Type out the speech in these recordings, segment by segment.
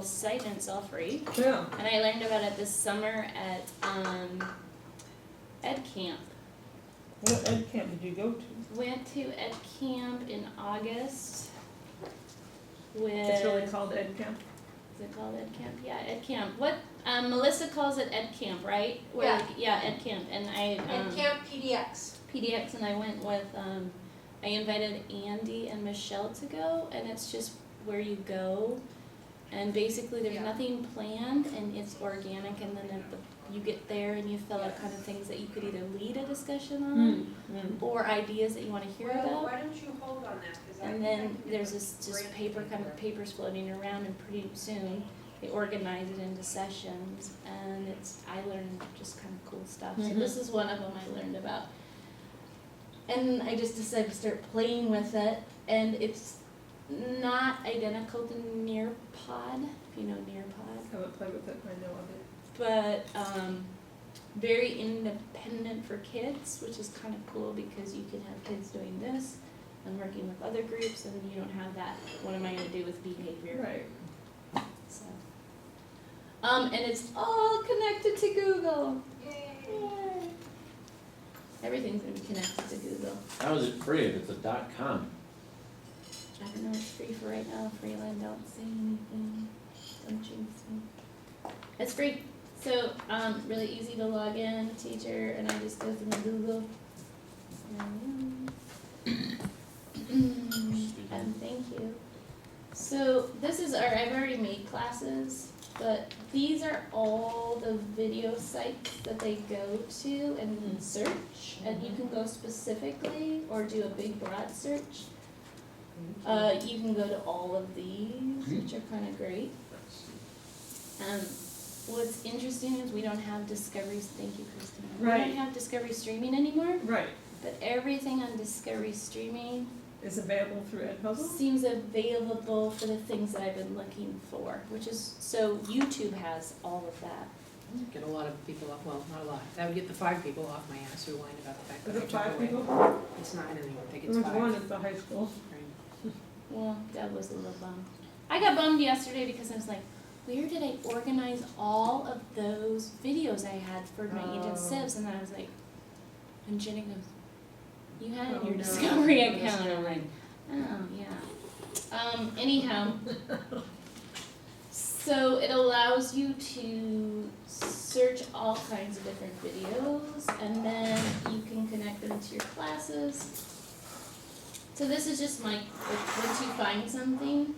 site and it's all free. Yeah. And I learned about it this summer at Ed Camp. What ed camp did you go to? Went to Ed Camp in August with. It's really called ed camp? Is it called Ed Camp? Yeah, Ed Camp. What, Melissa calls it Ed Camp, right? Yeah. Yeah, Ed Camp, and I, And Camp PDX. PDX, and I went with, I invited Andy and Michelle to go, and it's just where you go, and basically there's Yeah. nothing planned, and it's organic, and then you get there and you fill out kind of things that you could either lead a discussion on, or ideas that you wanna hear Well, about. why don't you hold on that, 'cause I And think then I can there's get this a just great paper, idea kind of for it. papers floating around, and pretty soon they organize it into sessions, and I learned just kind of cool stuff. So this is one of them I learned about. And I just decided to start playing with it, and it's not identical to Nearpod, if you know Nearpod, I haven't played with it, I know of it. but very independent for kids, which is kind of cool because you can have kids doing this and working with other groups, and you don't have that, what am I gonna do with behavior? Right. So, and it's all connected to Google. Yay. Yay. Everything's gonna be connected to Google. How is it free if it's a .com? I don't know, it's free for right now. Freeland, don't say anything. Don't jinx me. It's free. So, really easy to log in, teacher, and I just go through Google. And thank you. So this is I've already made classes, but these are all the video sites that they go to and search, and you can go specifically or do a big broad search. You can go to all of these, which are kind of great. What's interesting is we don't have Discovery, thank you, Christina. Right. We don't have Discovery Streaming anymore, Right. but everything on Discovery Streaming Is available through EdPuzzle? seems available for the things that I've been looking for, which is, so YouTube has all of that. Get a lot of people off, well, not a lot, that would get the 5 people off my ass who whined about the fact that Is I it took 5 away. people? It's 9 anymore, I think There it's was 5. one at the high school. Right. Well, that was a little bummed. I got bummed yesterday because I was like, where did I organize all of those videos I had for my Agent Sibs? And then I was like, and Jenny goes, you had it in Oh, your no. Discovery account. And I'm like, oh, yeah. Anyhow, so it allows you to search all kinds of different videos, and then you can connect them to your classes. So this is just my, like, once you find something,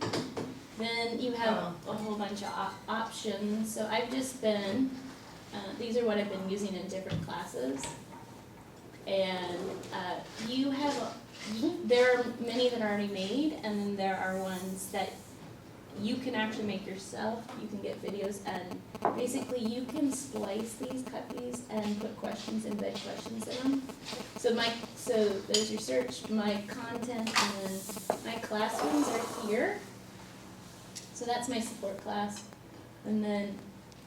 then you have a whole bunch of options. So I've just been, these are what I've been using in different classes. And you have, there are many that are already made, and then there are ones that you can actually make yourself. You can get videos, and basically you can splice these, cut these, and put questions, embed questions in them. So there's your search, my content, and then my classrooms are here. So that's my support class, and then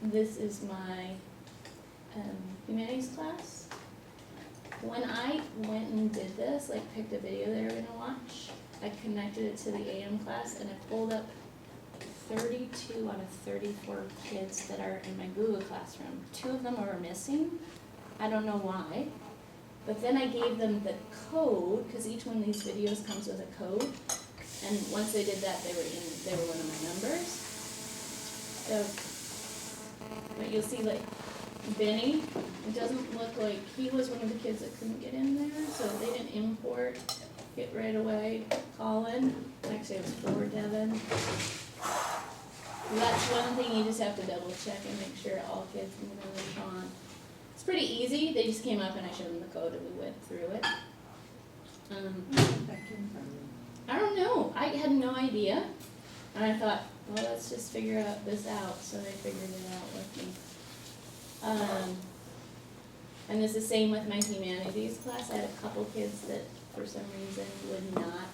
this is my humanities class. When I went and did this, like picked a video they were gonna watch, I connected it to the AM class, and it pulled up 32 out of 34 kids that are in my Google Classroom. 2 of them were missing. I don't know why. But then I gave them the code, because each one of these videos comes with a code. And once they did that, they were one of my numbers. So, but you'll see, like, Benny, it doesn't look like, he was one of the kids that couldn't get in there, so they didn't import it right away. Colin, actually it was for Devin. That's one thing you just have to double check and make sure all kids can get on. It's pretty easy, they just came up and I showed them the code and we went through it. I don't know, I had no idea, and I thought, well, let's just figure this out, so they figured it out with me. And it's the same with my humanities class. I had a couple kids that for some reason would not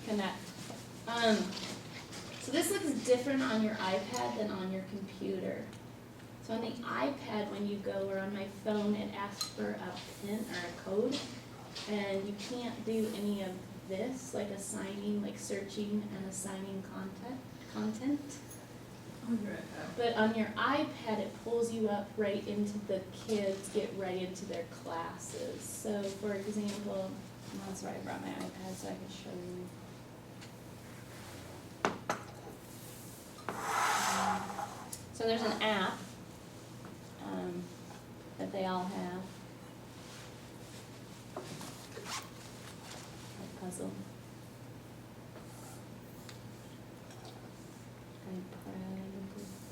connect. So this looks different on your iPad than on your computer. So on the iPad, when you go, or on my phone, it asks for a PIN or a code, and you can't do any of this, like assigning, like searching and assigning content. On your iPad. But on your iPad, it pulls you up right into the kids, get right into their classes. So for example, that's why I brought my iPad so I can show you. So there's an app that they all have. EdPuzzle.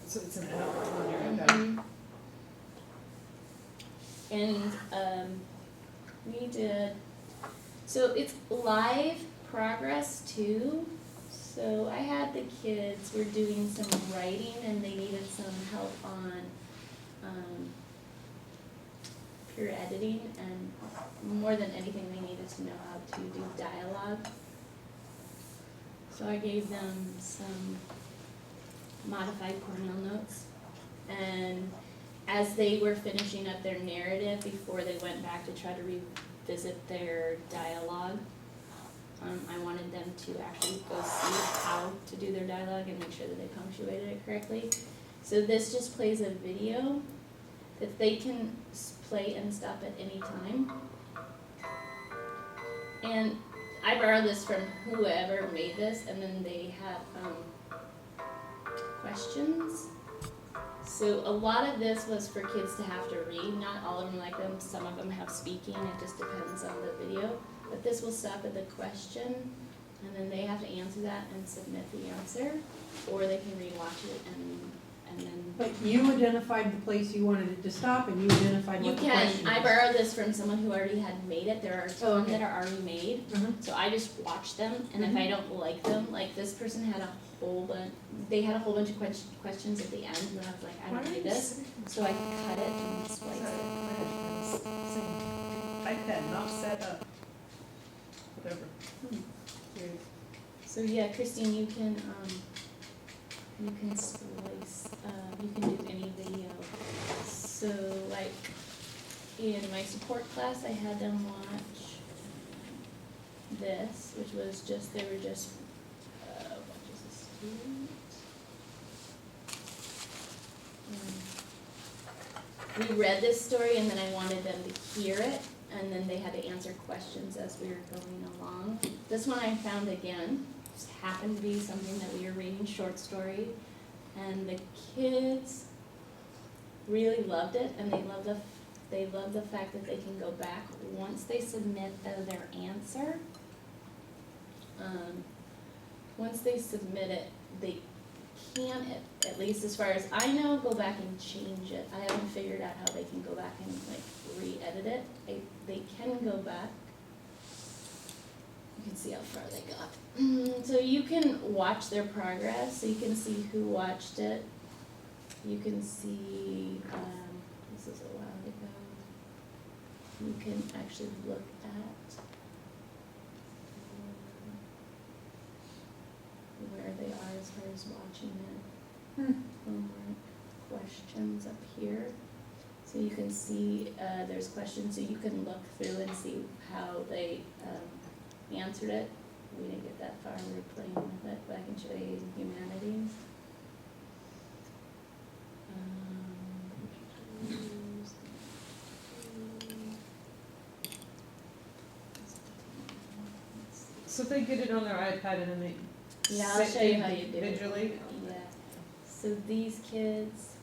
So it's an app on your iPad. Mhm. And we did, so it's live progress too. So I had the kids were doing some writing and they needed some help on pure editing, and more than anything they needed to know how to do dialogue. So I gave them some modified Cornell notes, and as they were finishing up their narrative before they went back to try to revisit their dialogue, I wanted them to actually go see how to do their dialogue and make sure that they punctuated it correctly. So this just plays a video that they can play and stop at any time. And I borrowed this from whoever made this, and then they had questions. So a lot of this was for kids to have to read. Not all of them like them. Some of them have speaking. It just depends on the video. But this will stop at the question, and then they have to answer that and submit the answer, or they can rewatch it and then. But you identified the place you wanted it to stop, and you identified You what the question can. I was. borrowed this from someone who already had made it. There are some Oh, okay. that are already made. Uh-huh. So I just watch them, and if I don't like them, like this person had a whole bunch, they had a whole bunch of questions at the end, and I was like, I don't need this. So I cut it and spliced it. iPad not set up. Whatever. Weird. So yeah, Christine, you can splice, you can do any video. So like, in my support class, I had them watch this, which was just, they were just, what is this, student? We read this story and then I wanted them to hear it, and then they had to answer questions as we were going along. This one I found again, just happened to be something that we were reading, short story, and the kids really loved it, and they love the fact that they can go back once they submit their answer. Once they submit it, they can, at least as far as I know, go back and change it. I haven't figured out how they can go back and like re-edit it. They can go back. You can see how far they got. So you can watch their progress, so you can see who watched it. You can see, this is a while ago. You can actually look at where they are as far as watching it. Homework questions up here. So you can see there's questions, so you can look through and see how they answered it. We didn't get that far, we were playing with it, but I can show you humanities. So they get it on their iPad and then they. Yeah, I'll show you how you do it. Individually? Yeah, so these kids,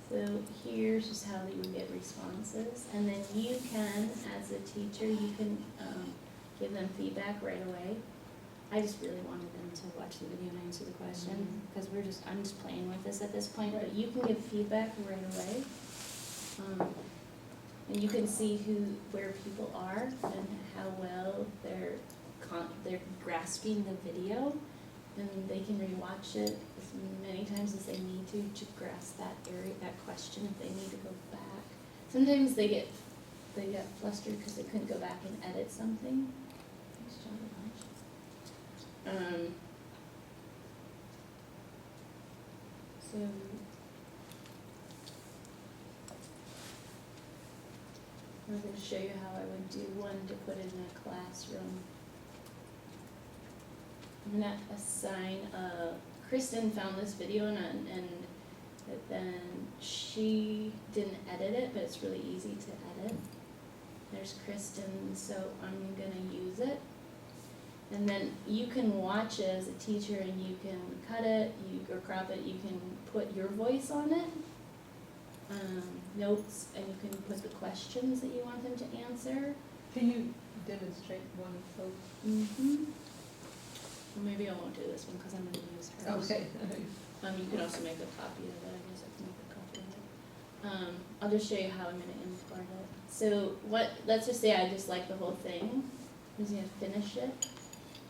so here's just how you would get responses, and then you can, as a teacher, you can give them feedback right away. I just really wanted them to watch the video and answer the question, because I'm just playing with this at this point, but you can give feedback right away. And you can see where people are and how well they're grasping the video, and they can rewatch it as many times as they need to grasp that area, that question, if they need to go back. Sometimes they get flustered because they couldn't go back and edit something. Thanks, John, a bunch. So I'm gonna show you how I would do one to put in a classroom. I'm gonna assign, Kristen found this video and then she didn't edit it, but it's really easy to edit. There's Kristen, so I'm gonna use it. And then you can watch it as a teacher and you can cut it, or crop it, you can put your voice on it. Notes, and you can put the questions that you want them to answer. Can you demonstrate one of those? Well, maybe I won't do this one because I'm gonna use hers. Okay. You can also make a copy of it, I guess I can make a copy of it. I'll just show you how I'm gonna import it. So let's just say I just like the whole thing. I'm just gonna finish it,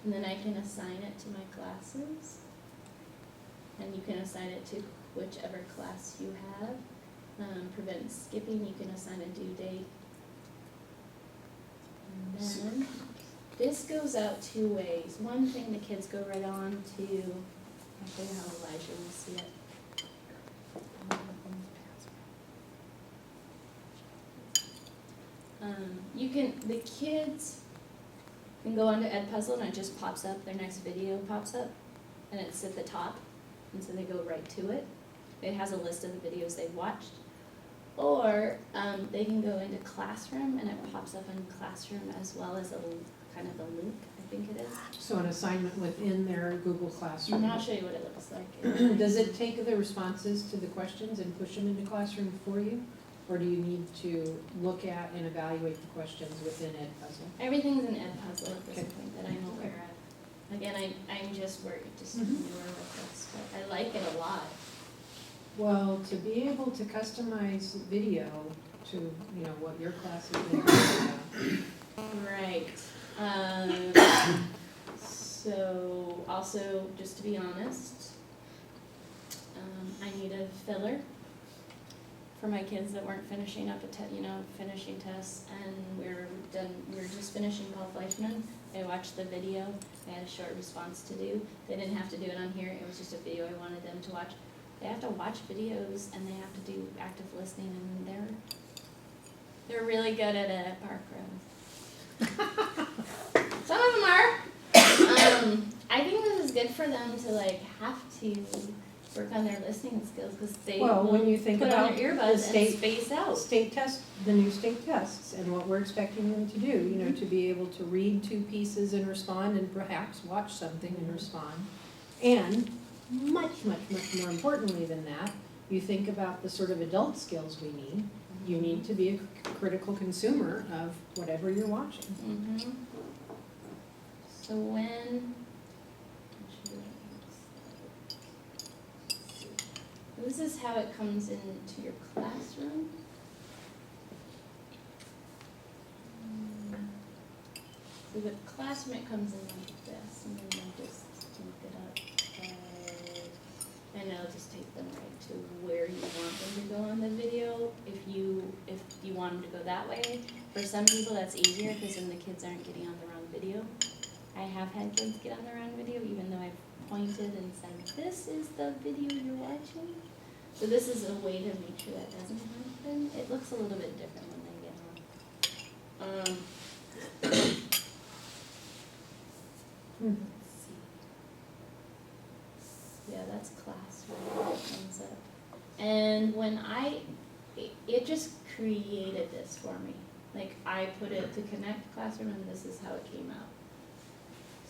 and then I can assign it to my classes. And you can assign it to whichever class you have. Prevent skipping, you can assign a due date. And then, this goes out two ways. One thing the kids go right on to, I'll show you how Elijah will see it. The kids can go onto EdPuzzle and it just pops up, their next video pops up, and it's at the top, and so they go right to it. It has a list of the videos they've watched. Or they can go into Classroom and it pops up in Classroom as well as kind of a link, I think it is. So an assignment within their Google Classroom. And I'll show you what it looks like. Does it take the responses to the questions and push them into Classroom for you? Or do you need to look at and evaluate the questions within EdPuzzle? Everything's in EdPuzzle at this Okay. point that I'm aware of. Again, I'm just newer with this, but I like it a lot. Well, to be able to customize video to, what your class is going to be about. Right. So also, just to be honest, I need a filler for my kids that weren't finishing up finishing tests, and we're just finishing Paul Fleischman. I watched the video, I had a short response to do. They didn't have to do it on here, it was just a video I wanted them to watch. They have to watch videos and they have to do active listening, and they're really good at it at Parkrose. Some of them are. I think this is good for them to have to work on their listening skills, because they When you think put about on their the earbuds and state space out. the new state tests, and what we're expecting them to do, to be able to read 2 pieces and respond, and perhaps watch something and respond. And much, much, much more importantly than that, you think about the sort of adult skills we need. You need to be a critical consumer of whatever you're watching. So this is how it comes into your classroom. So the classroom, it comes in like this, and then I just link it up. And it'll just take them right to where you want them to go on the video. If you want them to go that way, for some people that's easier because then the kids aren't getting on the wrong video. I have had kids get on the wrong video, even though I've pointed and said, this is the video you're watching. So this is a way to make sure that doesn't happen. It looks a little bit different when they get on. Let's see. Yeah, that's class, right? That comes up. And when it just created this for me. I put it to connect classroom, and this is how it came out.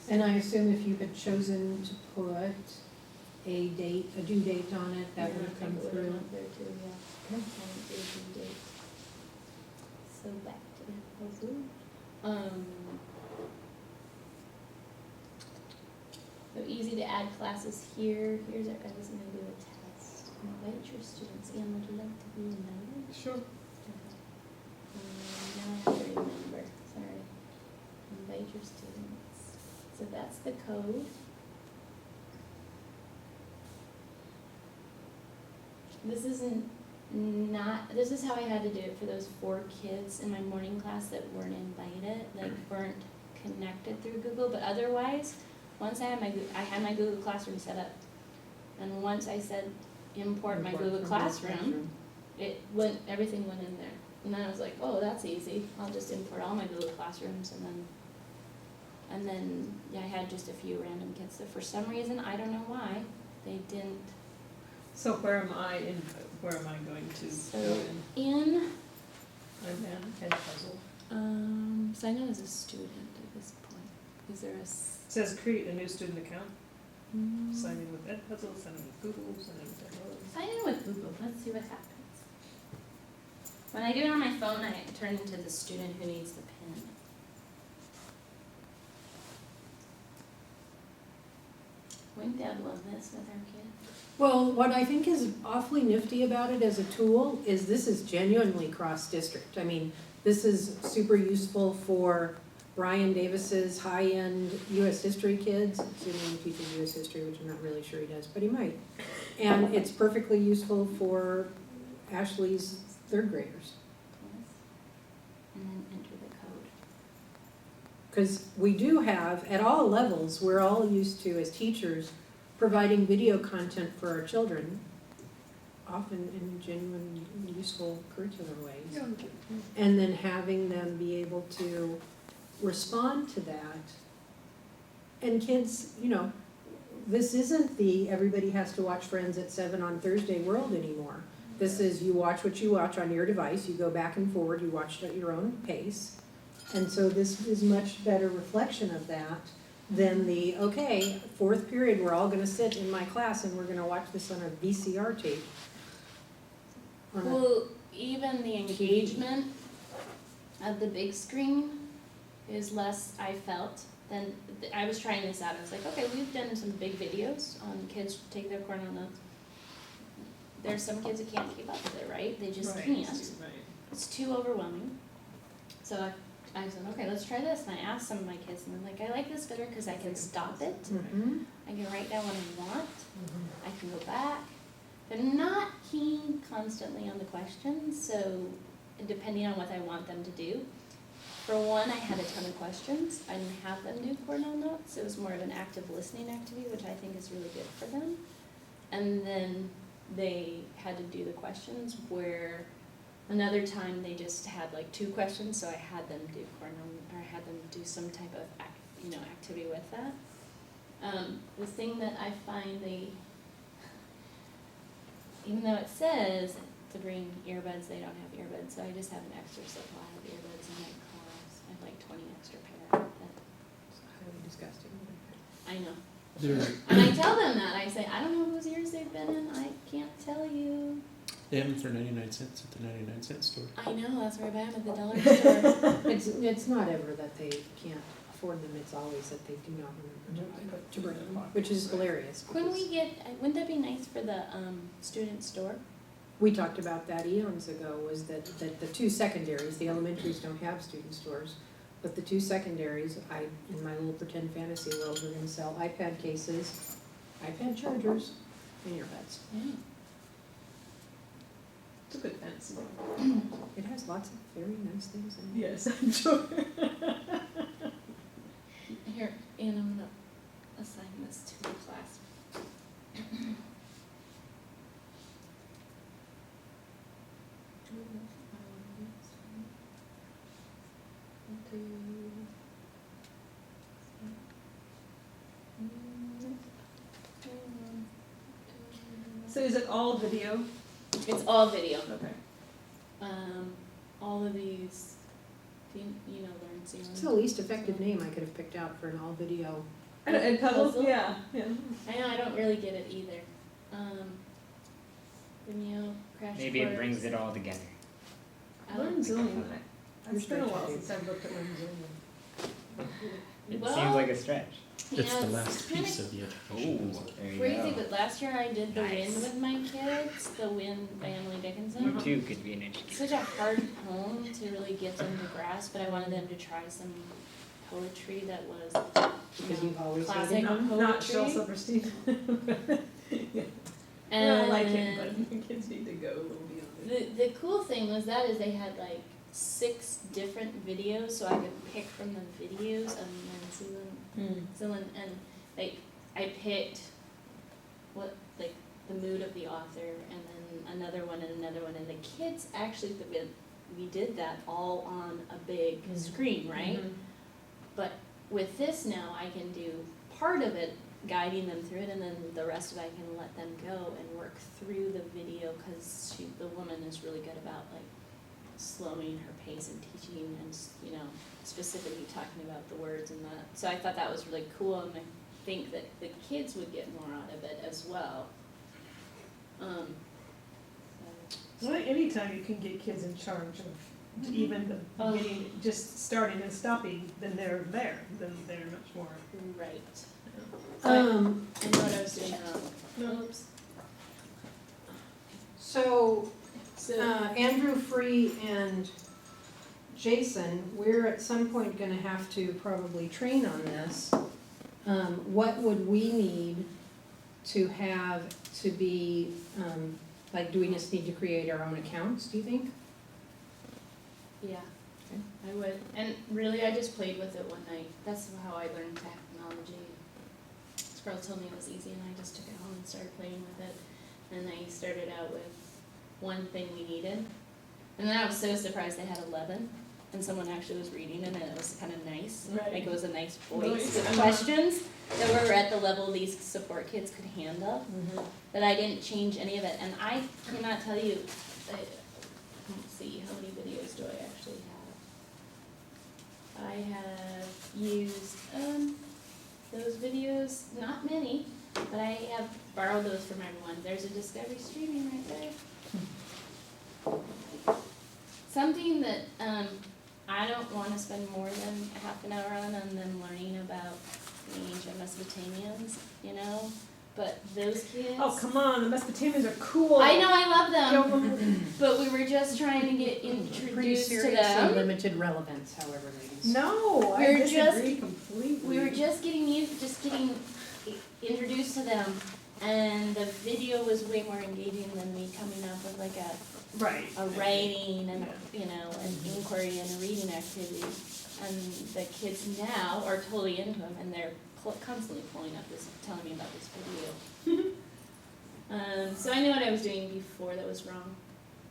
And I assume if you had chosen to put a due date on it, that would have come It would through. have went there too, yeah. And a due date. So back to the puzzle. So easy to add classes here. I was gonna do a test. Invite your students. Ian, would you like to be invited? Sure. Now I have to remember, sorry. Invite your students. So that's the code. This is how I had to do it for those 4 kids in my morning class that weren't invited, weren't connected through Google, but otherwise, once I had my Google Classroom set up, and once I said import my Google from Classroom, everything went in there. And then I was like, oh, that's easy, I'll just import all my Google Classrooms, and then, yeah, I had just a few random kids that for some reason, I don't know why, they didn't. So where am I going to So go in? in, I'm in EdPuzzle. sign in as a student at this point. Is there a It says create a new student account, mm, sign in with EdPuzzle, sign in with Google, sign in with EdPuzzle. sign in with Google, let's see what happens. When I do it on my phone, I turn into the student who needs the pin. Wouldn't Dad love this with our kids? Well, what I think is awfully nifty about it as a tool is this is genuinely cross-district. I mean, this is super useful for Brian Davis's high-end US history kids, assuming he teaches US history, which I'm not really sure he does, but he might. And it's perfectly useful for Ashley's third graders. Yes. And then enter the code. Because we do have, at all levels, we're all used to, as teachers, providing video content for our children, often in genuine, useful curricular ways. And then having them be able to respond to that. And kids, you know, this isn't the everybody has to watch Friends at 7 on Thursday world anymore. This is you watch what you watch on your device, you go back and forward, you watch at your own pace. And so this is much better reflection of that than the, okay, fourth period, we're all gonna sit in my class and we're gonna watch this on a VCR tape. On a- Well, even the engagement of the big screen is less, I felt, than, I was trying this out, I was like, okay, we've done some big videos on kids take their cornell notes. There's some kids that can't keep up with it, right? They just Right, can't. right. It's too overwhelming. So I said, okay, let's try this. And I asked some of my kids, and they're like, I like this better because I can stop it. Mhm. I can write down what I want. I can go back. They're not keen constantly on the questions, so depending on what I want them to do. For one, I had a ton of questions. I didn't have them do cornell notes. It was more of an active listening activity, which I think is really good for them. And then they had to do the questions where another time they just had like 2 questions, so I had them do or I had them do some type of activity with that. The thing that I find even though it says to bring earbuds, they don't have earbuds, so I just have an extra supply of earbuds in my class. I have like 20 extra pair. It's highly disgusting. I know. There, And I tell them that. I say, I don't know whose ears they've been in. I can't tell you. they have them for 99 cents at the 99-cent store. I know, that's where I buy them at the dollar store. It's not ever that they can't afford them, it's always that they do not remember to bring them, which is hilarious. Couldn't because we wouldn't that be nice for the student store? We talked about that eons ago, was that the 2 secondaries, the elementaries don't have student stores, but the 2 secondaries, in my little pretend fantasy world, we're gonna sell iPad cases, iPad chargers, and earbuds. Yeah. It's a good fancy. It has lots of very nice things in it. Yes, I'm sure. Here, and I'm gonna assign this to the class. So is it all video? It's all video. Okay. All of these, learn Zealand. It's the least effective name I could have picked out for an all-video. And puzzles? Puzzle? Yeah, yeah. I know, I don't really get it either. Vimeo, crash Maybe it course. brings it all together. I don't Learn think Zillion. You're It's been a while stretching. since I've looked at Learn Zillion. It Well, seems like a stretch. It's yeah, the it's last kinda piece of the education Ooh, puzzle. there you crazy, go. but last year I did The Nice. Wind with my kids, The Wind by Emily Dickinson. You too could be an It's educator. such a hard poem to really get them to grasp, but I wanted them to try some poetry that was Because you've always classic hated Not poetry. Shel Silverstein. And I like him, but the kids need to go a little beyond it. the cool thing was that is they had like 6 different videos, so I could pick from the videos of Zealand, and like I picked what the mood of the author, and then another one, and the kids actually we did that all on a big screen, right? Mhm. But with this now, I can do part of it, guiding them through it, and then the rest of it I can let them go and work through the video, cause the woman is really good about like slowing her pace and teaching and, you know, specifically talking about the words and that. So I thought that was really cool, and I think that the kids would get more out of it as well. Well, anytime you can get kids in charge of even the Oh. beginning, just starting and stopping, then they're there, then they're much more. Right. Um, I know what I was doing wrong. No. Oops. So, So, Andrew Free and Jason, we're at some point gonna have to probably train on this. What would we need to have to be, like, do we just need to create our own accounts, do you think? yeah, I would. And really, I just played with it one night. That's how I learned technology. This girl told me it was easy, and I just took it home and started playing with it. And I started out with one thing we needed. And then I was so surprised they had 11. And someone actually was reading it, and it was kind of nice. Right. Like, it was a nice voice Voice. with questions that were at the level these support kids could handle. That I didn't change any of it. And I cannot tell you, let's see, how many videos do I actually have? I have used those videos, not many, but I have borrowed those from everyone. There's a Discovery Streaming right there. Something that I don't want to spend more than half an hour on, and then learning about the ancient Mesopotamians, you know? But those kids. Oh, come on, the Mesopotamians are cool. I know, I love Go them, on. but we were just trying to get Pretty introduced to serious and them. limited relevance, however, ladies. No, I We're disagree completely. We were just getting introduced to them, and the video was way more engaging than me coming up with like Right. a writing and, you know, an inquiry and a reading activity. And the kids now are totally into them, and they're constantly pulling up this, telling me about this video. So I knew what I was doing before that was wrong,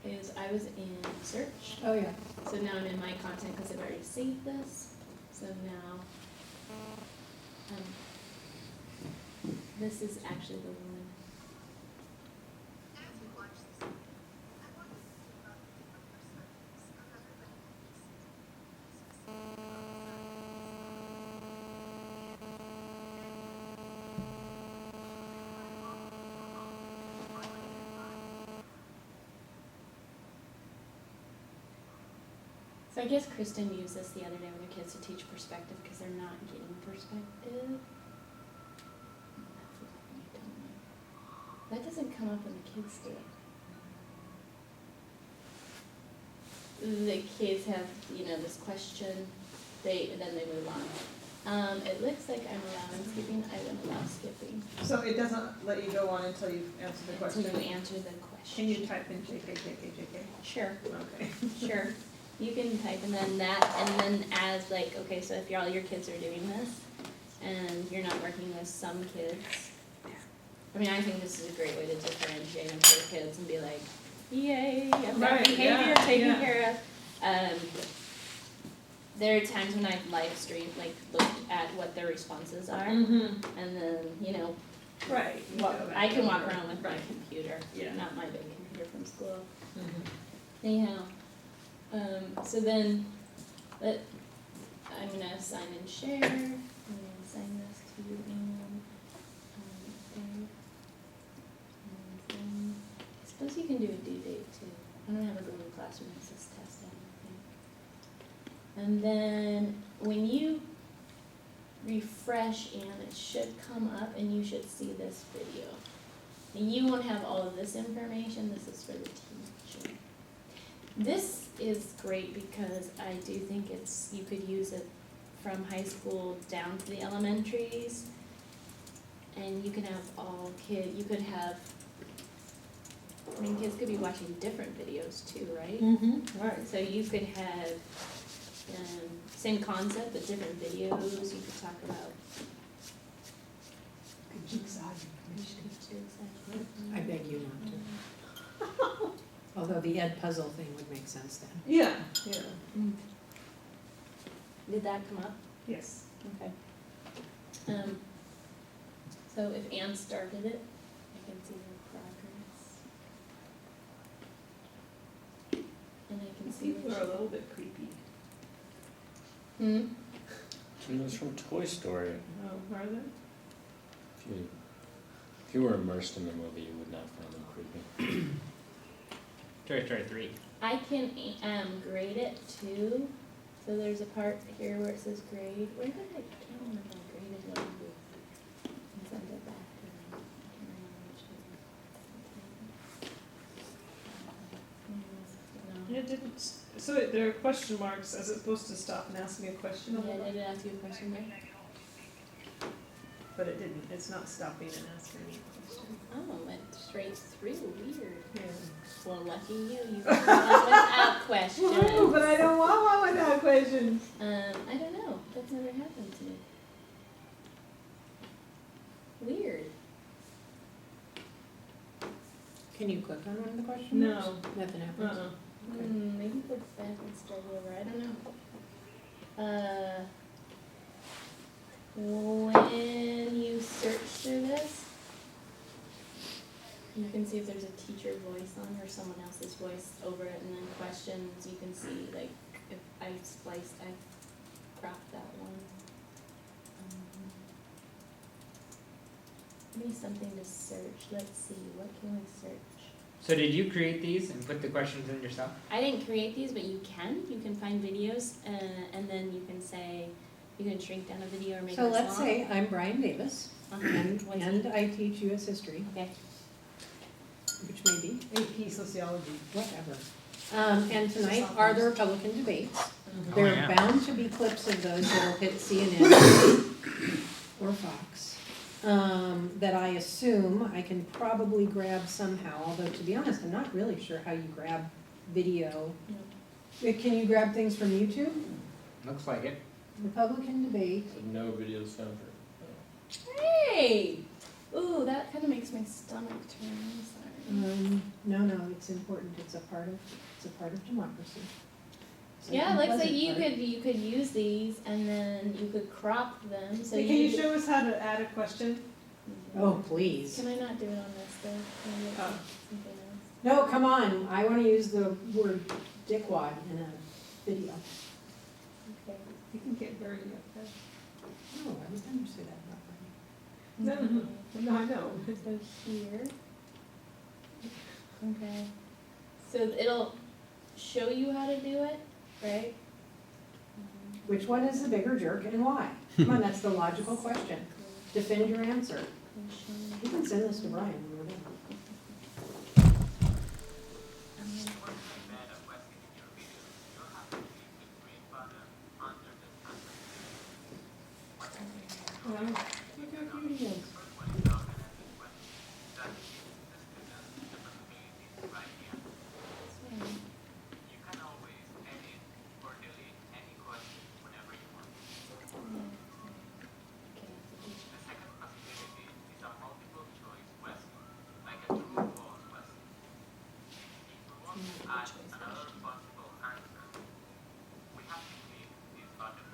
is I was in search. Oh, yeah. So now I'm in my content because I've already saved this. So now, this is actually the woman. So I guess Kristen used this the other day with her kids to teach perspective because they're not getting perspective. That doesn't come up when the kids do it. The kids have, you know, this question, and then they move on. It looks like I'm allowing skipping, I wouldn't allow skipping. So it doesn't let you go on until you've answered the question? Until you answer the question. Can you type in JK? Sure. Okay. Sure, you can type and then that, and then as like, okay, so if all your kids are doing this, and you're not working with some kids, I mean, I think this is a great way to differentiate them for kids and be like, yay, I've got Right, behavior yeah, taken yeah. care of. There are times when I've live streamed, like looked at what their responses are, Mm-hmm. and then, you know, Right. you walk, go back I can walk over. around with my Right. computer, Yeah. not my big computer from school. Mhm. Anyhow, so then, I'm gonna assign and share, I'm gonna assign this to Anne, there. And then, I suppose you can do a due date too. I don't have a Google Classroom that says test, I don't think. And then, when you refresh, Anne, it should come up and you should see this video. And you won't have all of this information, this is for the teacher. This is great because I do think you could use it from high school down to the elementaries. And you can have you could have, I mean, kids could be watching different videos too, right? Mm-hmm. Right. So you could have, same concept, but different videos, you could talk about. I beg you not to. Although Although the EdPuzzle thing would make sense then. Yeah, yeah, Did that come up? yes. Okay. So if Anne started it, I can see her progress. And I can see People what are a little bit creepy. she. It was from Toy Story. Oh, are they? If you were immersed in the movie, you would not find them creepy. Toy Story 3. I can grade it too. So there's a part here where it says grade. Where did I remember if I graded one of these? And send it back to them. I can't remember which one. It didn't, so there are question marks, is it supposed to stop and ask me a question? on the Yeah, bottom? did it ask you a question there? But it didn't, it's not stopping and asking me a question. Oh, it went straight through. Weird. Yeah. Well, lucky you. You got one without questions. Woohoo, but I don't want one without questions. I don't know. That's never happened to me. Weird. Can you click on one of the question No. marks? Nothing happens? Okay. Maybe go back and start over. I don't know. When you search through this, you can see if there's a teacher voice on or someone else's voice over it, and then questions, you can see like if I spliced, I cropped that one. Give me something to search. Let's see, what can we search? So did you create these and put the questions in yourself? I didn't create these, but you can find videos, and then you can say, you can shrink down a video or make it So as let's long. say I'm Brian Davis, and What's and I teach US history, Okay. which may be, AP sociology. whatever. And tonight are the Republican debates. Oh, There are yeah. bound to be clips of those that'll hit CNN or Fox, that I assume I can probably grab somehow, although to be honest, I'm not really sure how you grab video. Can you grab things from YouTube? Looks like it. Republican debate. So no videos found for. Hey! Ooh, that kind of makes my stomach turn. I'm sorry. No, it's important, it's a part of democracy. It's an Yeah, like say unpleasant part. you could use these and then you could crop them. So Hey, can you show us how to add a question? Oh, please. Can I not do it on this though? Can I do it on Oh. something else? No, come on, I wanna use the word dickwad in a video. Okay. You can get dirty up there. No, I would never say that properly. No, no, I know. So here. Okay. So it'll show you how to do it, right? Which one is the bigger jerk and why? Come on, that's the logical question. Defend your answer. You can send this to Brian when we're done. Well, Look how cute he is.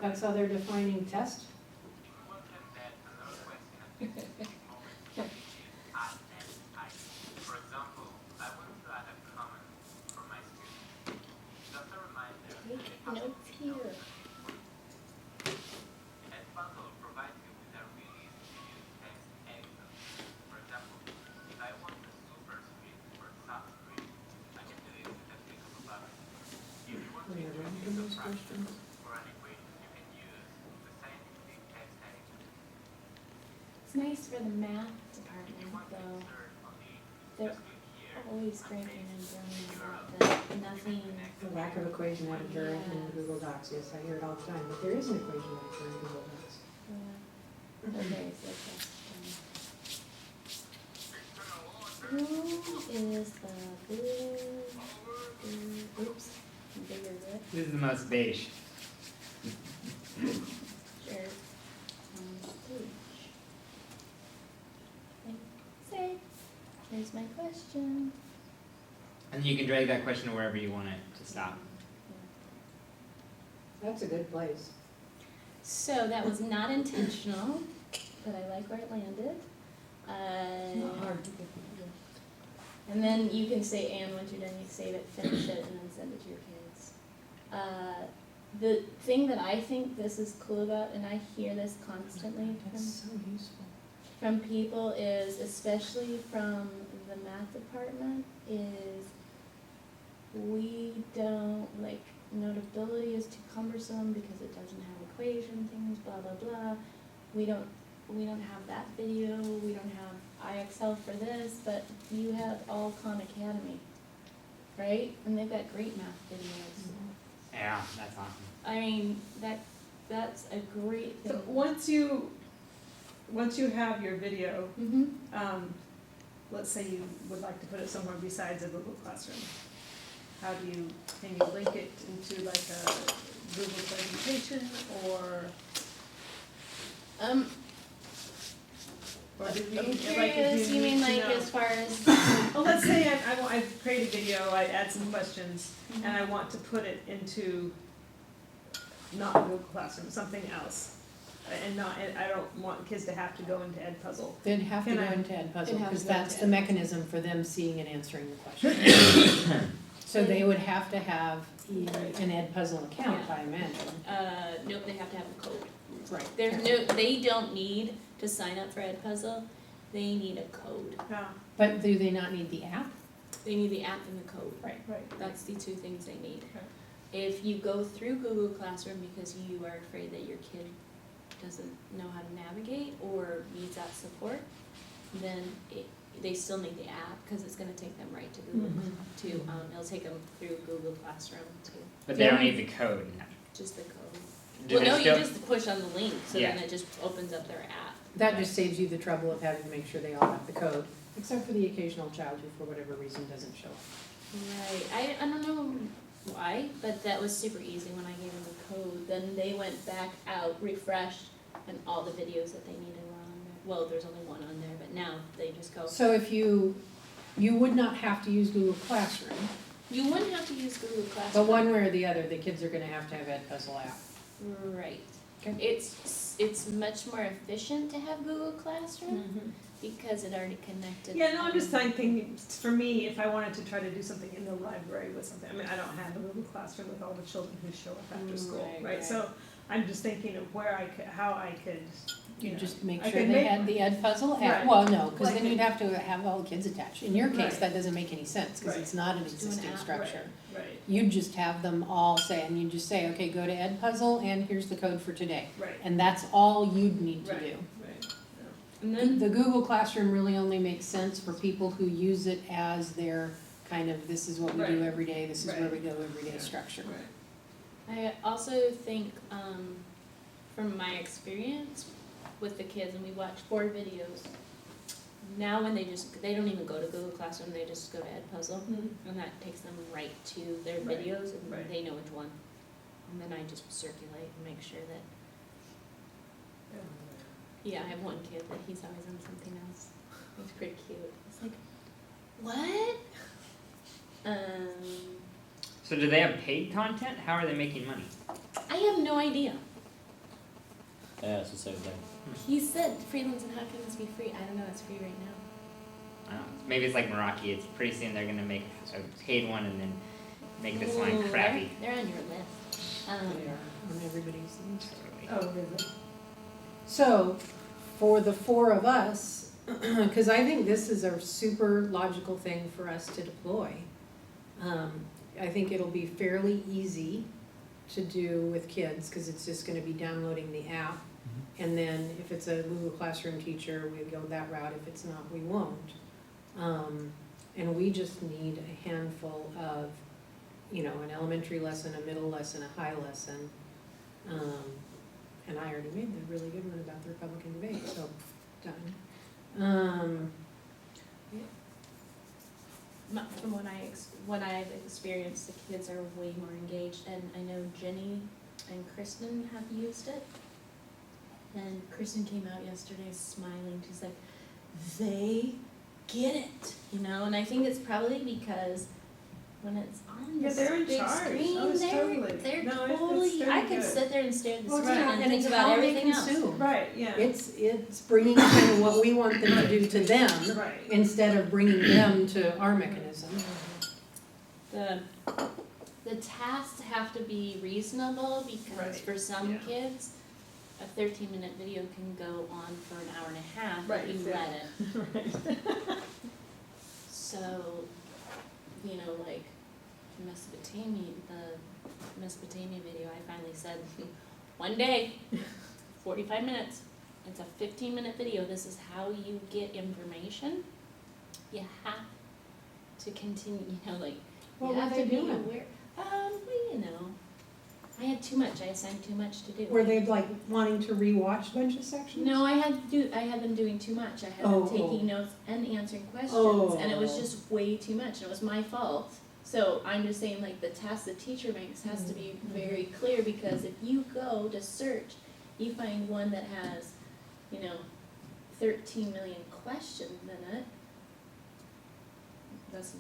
That's how they're defining test? Take notes here. EdPuzzle provides you with a really easy to use text editor. For example, if I want a super screen or sub screen, I can do this with a click of a button. If you want to When they're introduce ranking a those fraction questions. or an equation, you can use the scientific text editor. It's nice for the math If you department want to though. insert only, They're just click here. always scraping and burning about that nothing. The lack of equation editor in Google Docs, yes, I hear it all the time, but there is an equation editor in Google Docs. Okay, so that's who is the oops, bigger lip This is the most beige. jerk on stage? Okay, save. Here's my question. And you can drag that question wherever you want it to stop. That's a good place. So that was not intentional, but I like where it landed. It's not hard to get. And then you can say, and once you're done, you save it, finish it, and then send it to your kids. The thing that I think this is cool about, and I hear this constantly That's so useful. from people is, especially from the math department, is we don't, like, notability is too cumbersome because it doesn't have equation things, blah, blah, blah. We don't have that video, we don't have IXL for this, but you have all Khan Academy, right? And they've got great math videos. Yeah, that's awesome. I mean, that's a great thing. So once you have your video, Mm-hmm. let's say you would like to put it somewhere besides a Google Classroom. How do you, can you link it into like a Google presentation or do we, I'm like, if curious, you need mean to like know- as far as, Well, let's say I create a video, I add some questions, Mm-hmm. and I want to put it into not Google Classroom, something else. And I don't want kids to have to go into EdPuzzle. They'd have to Can go I- into They'd EdPuzzle, have because to go that's into the EdPuzzle. mechanism for them seeing and answering the question. So they would have to have either an EdPuzzle account, I imagine. nope, they have to have a code. Right. There's no, they don't need to sign up for EdPuzzle, they need a code. Yeah, But do they not need the app? They need the app and the code. Right. right. That's the two things they need. Okay. If you go through Google Classroom because you are afraid that your kid doesn't know how to navigate or needs that support, then they still need the app, cause it's gonna take them right to Google, it'll take them through Google Classroom to, But they don't need the code. just the code. Do Well, they no, you still- just push on the link, so then Yeah. it just opens up their app. That just saves you the trouble of having to make sure they all have the code, except for the occasional child who, for whatever reason, doesn't show up. Right, I don't know why, but that was super easy when I gave them the code, then they went back out, refreshed, and all the videos that they needed were on there. Well, there's only one on there, but now they just go, So if you would not have to use Google Classroom, you wouldn't have to use Google but Classroom. one way or the other, the kids are gonna have EdPuzzle app. Right. Okay. It's much more efficient to have Google Classroom because it already connected. Yeah, no, I'm just thinking, for me, if I wanted to try to do something in the library with something, I mean, I don't have a Google Classroom with all the children who show up after school, Right, right? right. So I'm just thinking of where I could, how I could, You know, just make I sure could they make- had the EdPuzzle app, Right. well, no, cause Like then a- you'd have to have all the kids attached. In your case, Right. that doesn't make any sense, cause Right. it's not an Just do an existing app, structure. right, You'd just have them all say, and you just say, okay, go to EdPuzzle and here's the code for today. right, And that's all you'd need to Right. do. right. And then, The Google Classroom really only makes sense for people who use it as their kind of, this is what we do Right. every day, this is where Right. we go every day Yeah. structure. Right. I also think, from my experience with the kids, and we watch 4 videos, now when they don't even go to Google Classroom, they just go to EdPuzzle, and that takes them right to their Right, videos, and right. they know which one. And then I just circulate and make sure that, yeah, I have one kid that he's always on something else. It's pretty cute. It's like, what? So do they have paid content? How are they making money? I have no idea. Yeah, it's the same thing. He said freelance, and how can this be free? I don't know, it's free right now. I don't know. Maybe it's like Meraki. It's pretty soon they're gonna make a paid one and then make this one Ooh, crappy. They're on your list. They are on everybody's list. Totally. Oh, really? So, for the 4 of us, because I think this is a super logical thing for us to deploy. I think it'll be fairly easy to do with kids, because it's just gonna be downloading the app. And then if it's a Google Classroom teacher, we go that route, if it's not, we won't. And we just need a handful of, an elementary lesson, a middle lesson, a high lesson. And I already made the really good one about the Republican debate, so, done. From what I've experienced, the kids are way more engaged, and I know Jenny and Kristen have used it. And Kristen came out yesterday smiling, she's like, they get it, and I think it's probably because when it's on Yeah, the they're in big charge. screen, Oh, it's totally. they're No, it's totally, very I could good. sit there and stare at the Well, screen it's- and and think it's about how they everything else. consume. Right, yeah. It's bringing kind of what we want them to do to them, Right. instead of bringing them to our mechanism. The tasks have to be reasonable because Right, for some yeah. kids, a 13-minute video can go on for an hour and a half Right, if you exactly. let it. Right. So, you know, like Mesopotamia, the Mesopotamia video, I finally said, one day, 45 minutes, it's a 15-minute video, this is how you get information. You have to continue, you know, like, What you were have they to be doing? aware. Well, you know, I had too much, I assigned too much to do. Were they like wanting to rewatch a bunch of sections? No, I had them doing too much. I had Oh, them taking oh. notes and answering questions, and it was Oh. just way too much, and it was my fault. So I'm just saying, like, the task the teacher makes has to be very clear, because if you go to search, you find one that has, you know, 13 million questions in it. That's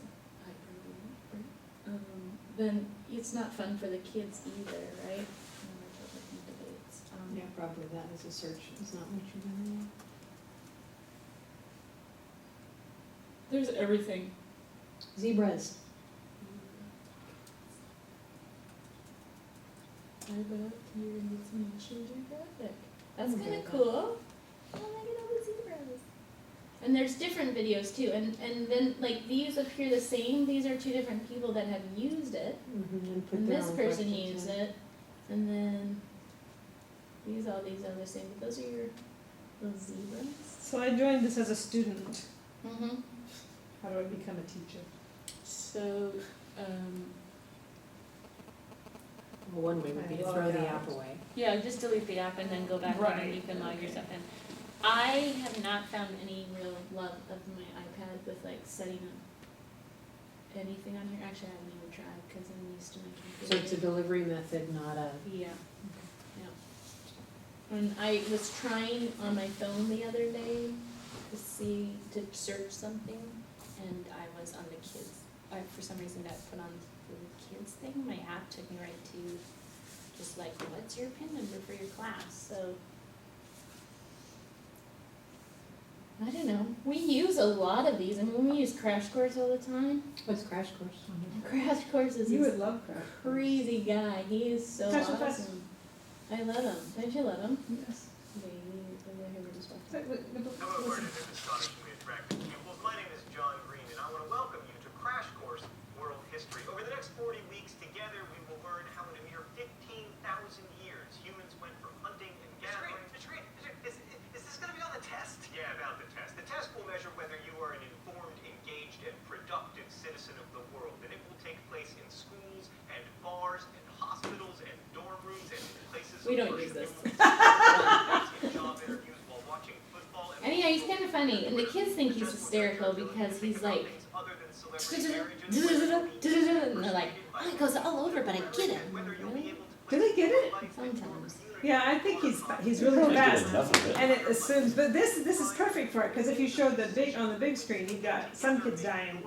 hyperbole, then it's not fun for the kids either, right? Debates. Yeah, probably that as a search is not what you're doing. There's everything. Zebras. I bet you're gonna get some National Geographic. That's Okay, kinda but- cool. Oh, look at all the zebras. And there's different videos too, and then, like, these appear the same, these are two different people that have used it, And put and their this own person questions used in. it, and then all these other same, but those are your little zebras. So I joined this as a student. Mm-hmm. How do I become a teacher? So, Well, one way would be to Log throw the out. app away. yeah, just delete the app and then go back in and Right, you can log okay. yourself in. I have not found any real love of my iPad with, like, setting up anything on here. Actually, I haven't even tried because I'm used to my So computer. it's a delivery method, not a, Yeah, yeah. And I was trying on my phone the other day to search something, and I was on the kids, for some reason got put on the kids thing. My app took me right to just like, what's your PIN number for your class? So, I don't know. We use a lot of these. I mean, we use Crash Course all the time. what's Crash Course? Crash Course is You this would love Crash. crazy guy. He is so Touch the awesome. I love him. Don't you love him? Yes. Hello, Vernon. This is astonishingly attractive pupils. My name is John Green, and I want to welcome you to Crash Course World History. Over the next 40 weeks together, we will learn how in a mere 15,000 years humans went from hunting and gathering. Mr. Green, is this going to be on the test? Yeah, about the test. The test will measure whether you are an informed, engaged, and productive citizen of the world, and it will take place in schools and bars and hospitals and dorm rooms and places. We of don't worship. use this. In job interviews while watching football and Anyhow, he's kind of funny, and the kids think he's hysterical because he's like, and they're like, oh, it goes all over, but I get it. Really? Do they get it? Sometimes. Yeah, I think he's really Probably get fast. enough of it. And it assumes, but this is perfect for it, because if you showed on the big screen, you've got some kids dying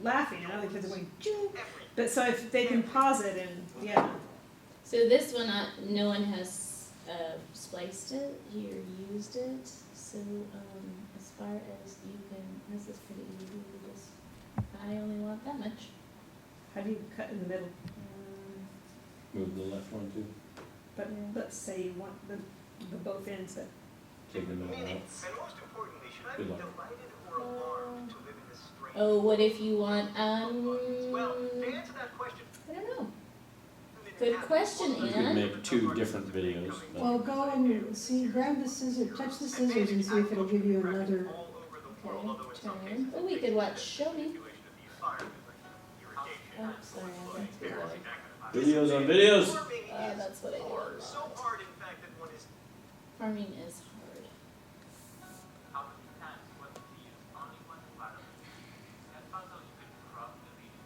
laughing and other kids are going, choo. But so if they can pause it and, yeah. So this one, no one has spliced it or used it. So as far as you can, this is pretty easy. You just, I only want that much. How do you cut in the middle? Move the left one too, But Yeah. let's say you want the both ends that. take the middle out. And most importantly, should I be Good luck. delighted or alarmed to live in this strange Oh, what if you want, Well, to answer that question, I don't know. Good question, You could Ann. make two different videos. but- Well, go and see, grab the scissors, touch the scissors and see if it'll give you another. all over the world, although in some Okay, cases, oh, we could watch Show Me. situation of the environment, like irrigation, Oh, sorry, I went too low. Videos on videos. Farming is That's what I do a hard, so lot. hard in fact that one is Farming is hard. how many times what to use only one environment. That puzzle you can crop the video.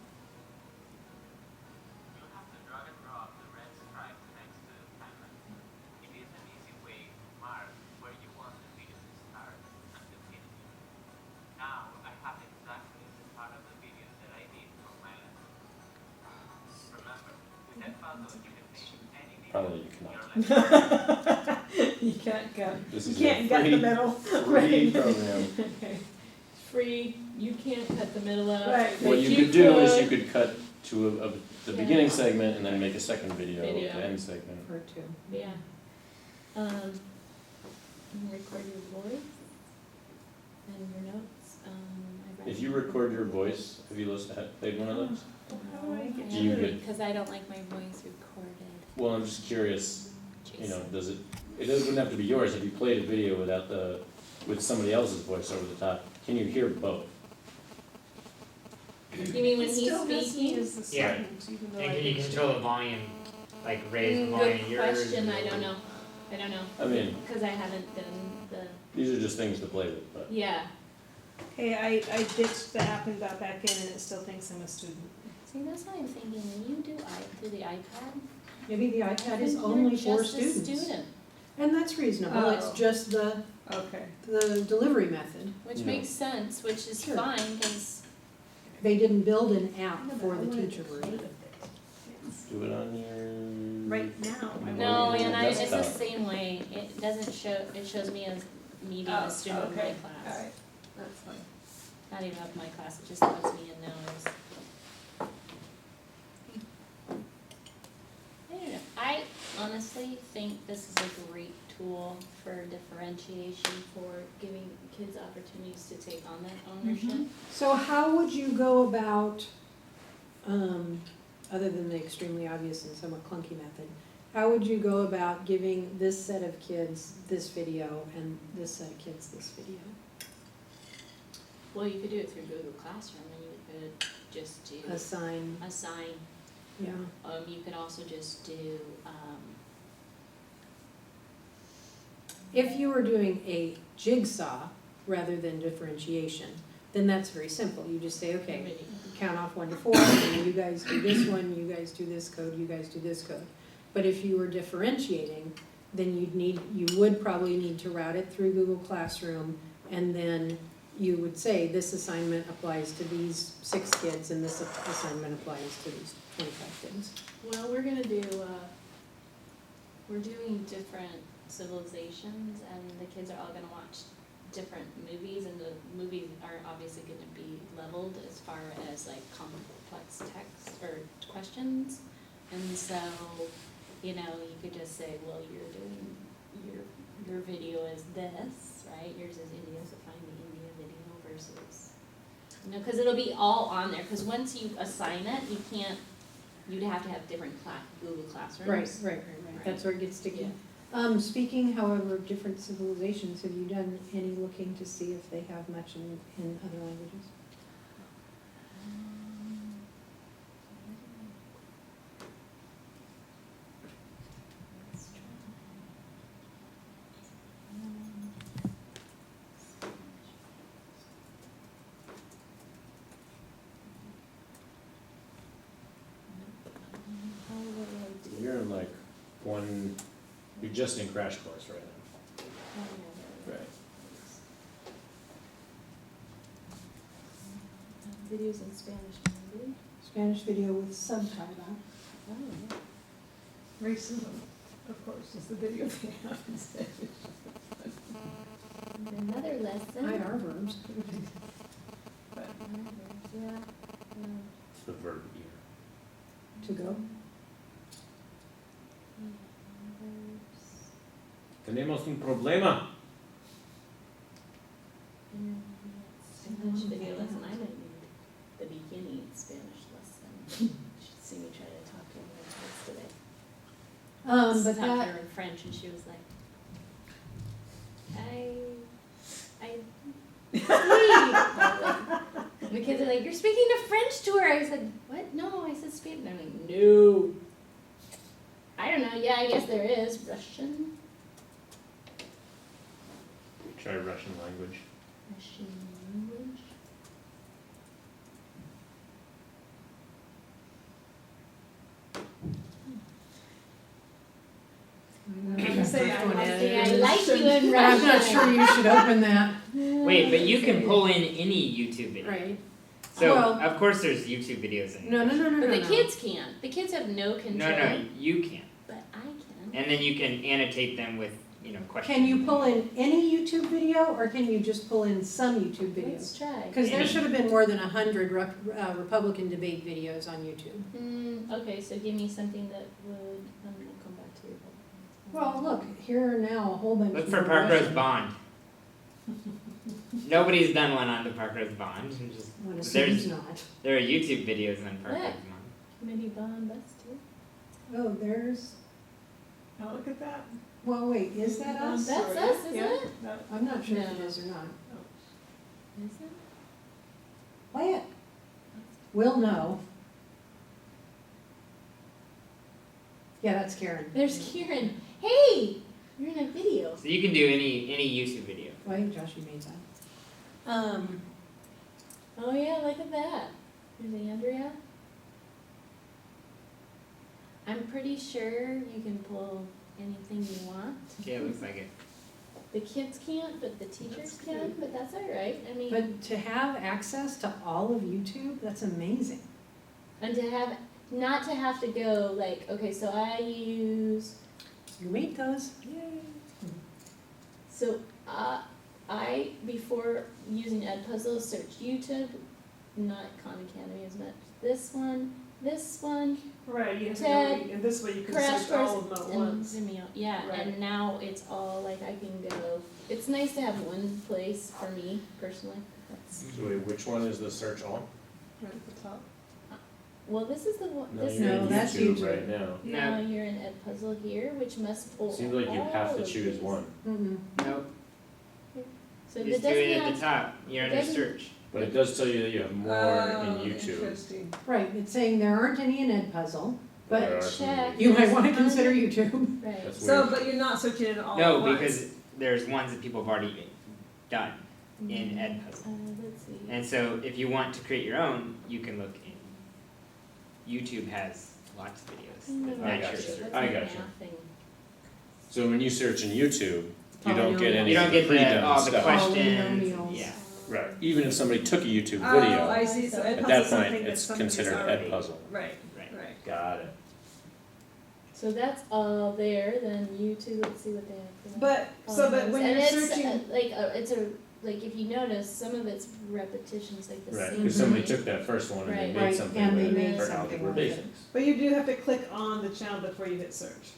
You have to drag and drop the red stripe next to the timeline. It is an easy way to mark where you want the video to start and to finish. Now I have exactly the part of the video that I need for my lesson. EdPuzzle, you can take anything. Probably you cannot. You can't go, This you is can't a get the free, middle. free Right. program. Okay. Free, you can't cut the middle out. Right. What but you could do is you could cut to the Yeah. beginning segment and then make a second video, Video. the end segment. Or two. Yeah. And record your voice and your notes. If you record your voice, have you played one of those? How do I get Do you to- get- Because I don't like my voice recorded. Well, I'm just curious, you know, it wouldn't have to be yours, if you played a video with somebody else's voice over the top, can you hear both? You mean when It he's still has to speaking? use the Yeah. settings, even though I And can you think- control the volume, like raise the volume Good of yours? question, I don't know. I don't know, I mean, because I haven't done the, these are just things to play with, but. yeah. Hey, I ditched the app and got back in and it still thinks I'm a student. See, that's what I'm thinking, when you do through the iPad. Maybe the I iPad is think only you're for just a students. student, And that's reasonable, it's Oh. just the Okay. delivery method. which Yeah. makes sense, which is Sure. fine, because They didn't build an app Yeah, but for I the wanted teacher to play version. with it. Do it on your. Right now, I no, want and it's the Desktop. same way, it doesn't show, it shows me as me being Oh, a student in my okay. class. Alright, that's fine. Not even of my class, it just lets me in now as. I don't know, I honestly think this is a great tool for differentiation, for giving kids opportunities to take on that ownership. So how would you go about, other than the extremely obvious and somewhat clunky method, how would you go about giving this set of kids this video and this set of kids this video? Well, you could do it through Google Classroom, and you could just do Assign, assign, yeah. you could also just do, If you were doing a jigsaw rather than differentiation, then that's very simple. You just say, okay, video. count off 1 to 4, and you guys do this one, you guys do this code, you guys do this code. But if you were differentiating, then you would probably need to route it through Google Classroom, and then you would say, this assignment applies to these 6 kids, and this assignment applies to these 25 kids. Well, we're gonna do, we're doing different civilizations, and the kids are all gonna watch different movies, and the movies are obviously gonna be leveled as far as like complex text or questions. And so, you know, you could just say, well, you're doing, your video is this, right? Yours is India, so find the India video versus, you know, cause it'll be all on there, cause once you assign it, you'd have to have different Google Classrooms. Right. That's where it gets sticky. Yeah. Speaking, however, of different civilizations, have you done any looking to see if they have much in other languages? Let's try. How will I do? You're in like you're just in Crash Course right now. Right. Videos in Spanish, maybe? Spanish video with subtitle. Oh, yeah. Racism, of course, is the video they have instead. Another lesson. Hi, our verbs. Yeah. It's the verb here. To go. Tenemos un problema. Spanish video lesson. I didn't need the beginning Spanish lesson. You should see me try to talk to her in class today. But Talked to that, her in French, and she was like, the kids are like, you're speaking to French to her. I said, what? No, I said Spanish. They're like, no. I don't know. Yeah, I guess there is Russian. Try Russian language. Russian language. I like you in Russian. I'm not sure you should open that. Wait, but you can pull in any YouTube video. Right. So, Well- of course there's YouTube videos in No, But the no. kids can't. The kids have no control. No, you can. But I can. And then you can annotate them with, questions. Can you pull in any YouTube video, or can you just pull in some YouTube Let's videos? try. Because there should have been more than 100 Republican debate videos on YouTube. Okay, so give me something that would, we'll come back to your. Well, look, here are now a whole bunch Look of. for Parkrose Bond. Nobody's done one on the Parkrose Bond. One There's- assumes not. There are YouTube videos on Parkrose Yeah. Bond. Committee bond, that's too. Oh, there's, Oh, look at that. well, wait, is that us? That's Sorry. us, isn't Yeah. it? No. I'm not sure if it No. is or not. Is it? Play it. We'll know. Yeah, that's Karen. There's Kieran. Hey, you're in a video. So you can do any YouTube video. Wait, Josh, you made that. Oh yeah, look at that. There's Andrea. I'm pretty sure you can pull anything you want. Yeah, it looks like it. The kids can't, but the teachers can, but that's all right. I mean, But to have access to all of YouTube, that's amazing. and to have, not to have to go like, okay, so I use, You made those. so I, before using EdPuzzle, searched YouTube, not Khan Academy as much. This one, Right, you have to Ted, go, and this way you can Crash search all Course, of them at and once. Vimeo. Yeah, Right. and now it's all like I can go. It's nice to have one place for me personally. That's, So wait, which one is the search all? Right at the top. well, this is the one. No, This you're No, in that's YouTube YouTube. right now. now you're in EdPuzzle here, which must pull. Seems like you have all to of choose these. one, Mm-mm. Nope. So You it just do doesn't it at have. the top. You're under doesn't- search. but it does tell you that you have more in YouTube. Interesting. Right, it's saying there aren't any in EdPuzzle, There but are some check. in you might There's want to one- consider YouTube. Right. That's So, weird. but you're not searching it all at No, once. because there's ones that people have already done in EdPuzzle. Let's see. And so if you want to create your own, you can look in. YouTube has lots of videos that I match got your you. search. I got you. So when you search in YouTube, you don't get any You of don't the get pre-done all the stuff. questions. Polynomials. Yeah. Right, even if somebody took a YouTube Oh, video, I see, so at EdPuzzle's that point, something that it's somebody's considered already. EdPuzzle. Right, Right. right. Got it. So that's all there. Then YouTube. Let's see what they have. For that. But, so but when And you're it's, searching, it's a like if you notice some of it's repetitions like the Right, same. because somebody thing. took that first one and they Right. made Right, something and with they it made for something algebra with it. basics. but you do have to click on the channel before you hit search.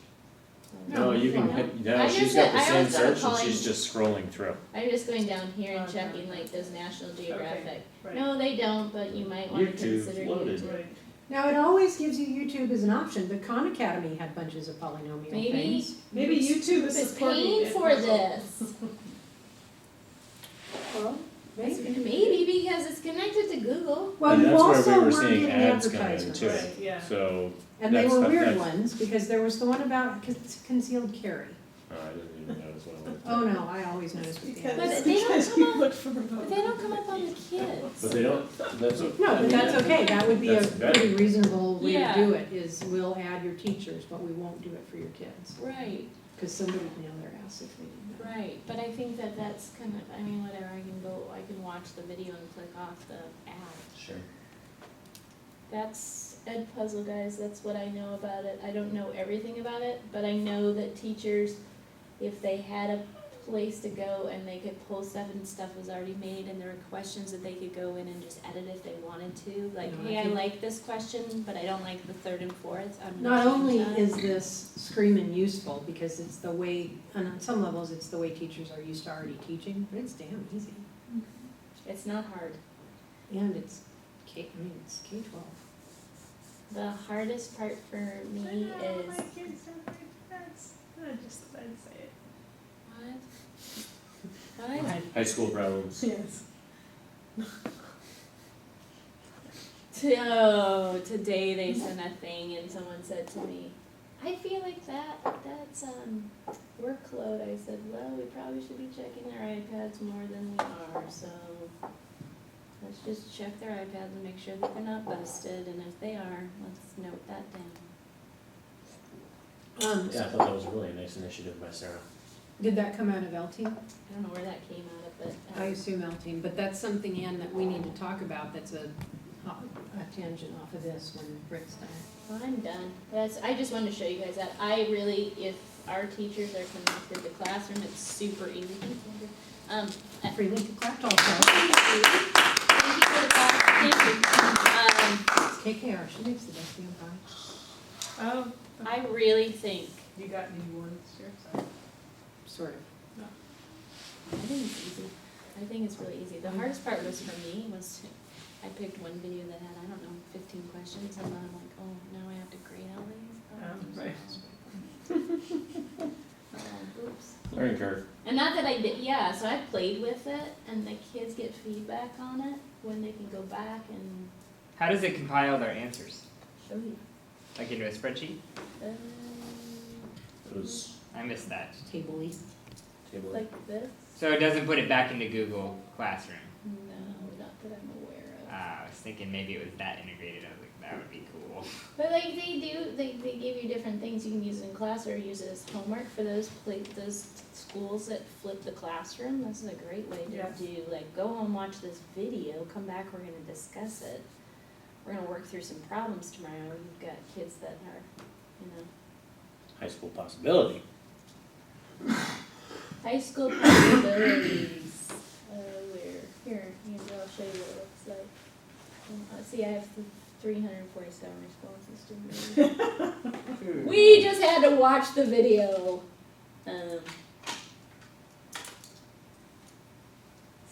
No, you can No. hit, no, I she's just got said- the I same always thought search and calling- she's just scrolling through. I'm just going down here and Okay. checking like does National Geographic. Right. No, they don't, but you might want to YouTube's consider loaded. YouTube. Right. Now, it always gives you YouTube as an option, but Khan Academy had bunches of polynomial Maybe things. Maybe YouTube is is supporting paying it. for this. Well, maybe. Maybe because it's connected to Google. Well, And you that's where also we were were seeing getting ads come in advertisements. too. Right, yeah. So, And they That's- were weird that's- ones, because there was the one about concealed carry. I didn't even notice what it was. Oh, no, I always notice with the Because, But ads. they don't because come you up- look for But they don't come up on the kids. But they don't, that's a. No, but that's okay, that would be a That's better. pretty reasonable way to Yeah. do it, is we'll add your teachers, but we won't do it for your kids. Right, Because somebody would nail their ass if they did that. right. But I think that that's kind of, I mean, whatever, I can watch the video and click off the ad. Sure. That's EdPuzzle, guys, that's what I know about it. I don't know everything about it, but I know that teachers, if they had a place to go and they could pull stuff and stuff was already made and there were questions that they could go in and just edit if they wanted to, like, No, I hey, I think- like this question, but I don't like the third and fourth, I'm Not gonna only change that. is this screaming useful, because it's the way, and on some levels, it's the way teachers are used to already teaching, but it's damn easy. It's not hard. And it's it's K-12. The hardest part for me my is, kids don't think that's, I just thought I'd say it. what? High school problems. Yes. Oh, today they sent a thing and someone said to me, I feel like that's workload. I said, well, we probably should be checking their iPads more than we are, so let's just check their iPads and make sure that they're not busted, and if they are, let's note that down. Yeah, I thought that was really a nice initiative by Sarah. Did that come out of L-Team? I don't know where that came out of, but. I assume L-Team, but that's something, Ann, that we need to talk about, that's a tangent off of this when Britt's done. Well, I'm done. I just wanted to show you guys that. I really, if our teachers are connected to Classroom, it's super easy. Free link to Craft also. Thank you for the class. Thank you. KKR, she makes the best damn pie. Oh, I really think, you got any ones here, sorry. Sort of. I think it's easy. I think it's really easy. The hardest part was for me I picked one video that had, I don't know, 15 questions, and then I'm like, oh, now I have to grade all these. Oops. Learning curve. And not that I did, yeah, so I played with it, and the kids get feedback on it when they can go back and How does it compile their answers? show you. Like into a spreadsheet? It was I missed that. Table-y. table. Like this? So it doesn't put it back into Google Classroom. No, not that I'm aware of. I was thinking maybe it was that integrated. I was like, that would be cool. But like they give you different things you can use in class or use it as homework for those schools that flip the classroom. This is a great way to Yes. do, like, go home, watch this video, come back, we're gonna discuss it. We're gonna work through some problems tomorrow. You've got kids that are, High school possibility. high school possibilities. Here, I'll show you what it looks like. See, I have 347 responses to me. We just had to watch the video.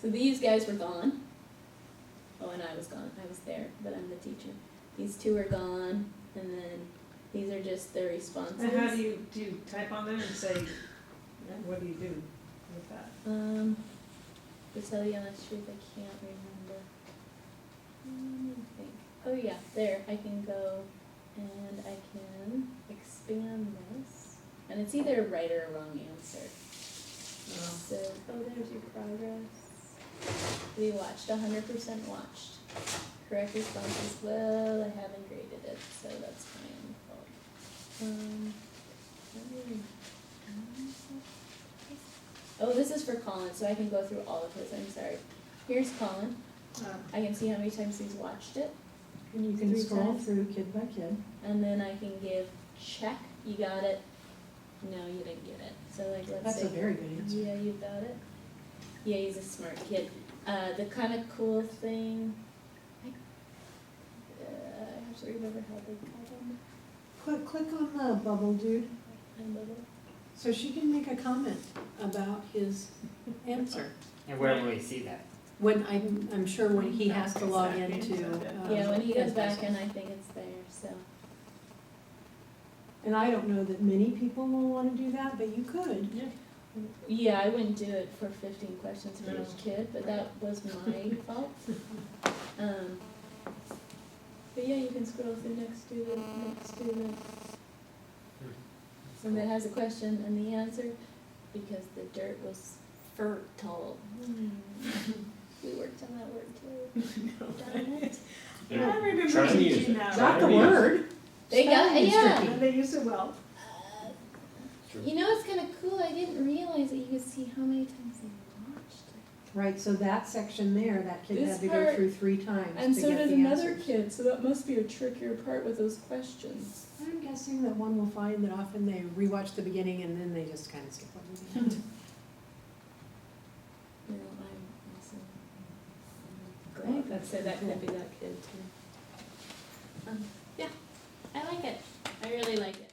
So these guys were gone. Oh, and I was gone. I was there, but I'm the teacher. These two are gone, and then these are just their responses. And how do you type on them and say, what do you do with that? To tell you honest truth, I can't remember. Let me think. Oh yeah, there, I can go and I can expand this. And it's either a right or a wrong answer. So, there's your progress. We watched, 100% watched. Correct responses, well, I haven't graded it, so that's my own fault. Oh, this is for Colin, so I can go through all of his, I'm sorry. Here's Colin. I can see how many times he's watched it. And you can 3 scroll times. through kid by kid. And then I can give check, you got it. No, you didn't get it. So like, let's That's say. a very good answer. Yeah, you got it. Yeah, he's a smart kid. The kind of cool thing, I have to remember how they call them. Click on the bubble dude, And the little- so she can make a comment about his answer. And where will we see that? When, I'm sure when he has to log Back into. Yeah, when he goes EdPuzzle. back in, I think it's there, so. And I don't know that many people will wanna do that, but you could. Yeah, I wouldn't do it for 15 questions for each kid, but that was my fault. But yeah, you can scroll through next student. And it has a question and the answer, because the dirt was fertile. We worked on that word too. Darn it. I remember Try to use teaching it. that. Not the Maybe. word. They got, Spelling is yeah. tricky. And they use it well. You know, it's kind of cool. I didn't realize that you could see how many times they watched it. Right, so that section there, that kid This had to part- go through 3 times And to so get did the another answers. kid, so that must be a trickier part with those questions. I'm guessing that one will find that often they rewatch the beginning and then they just kind of skip over the end. You know, I'm awesome. I think that's So that cool. could be that kid too. Yeah, I like it. I really like it.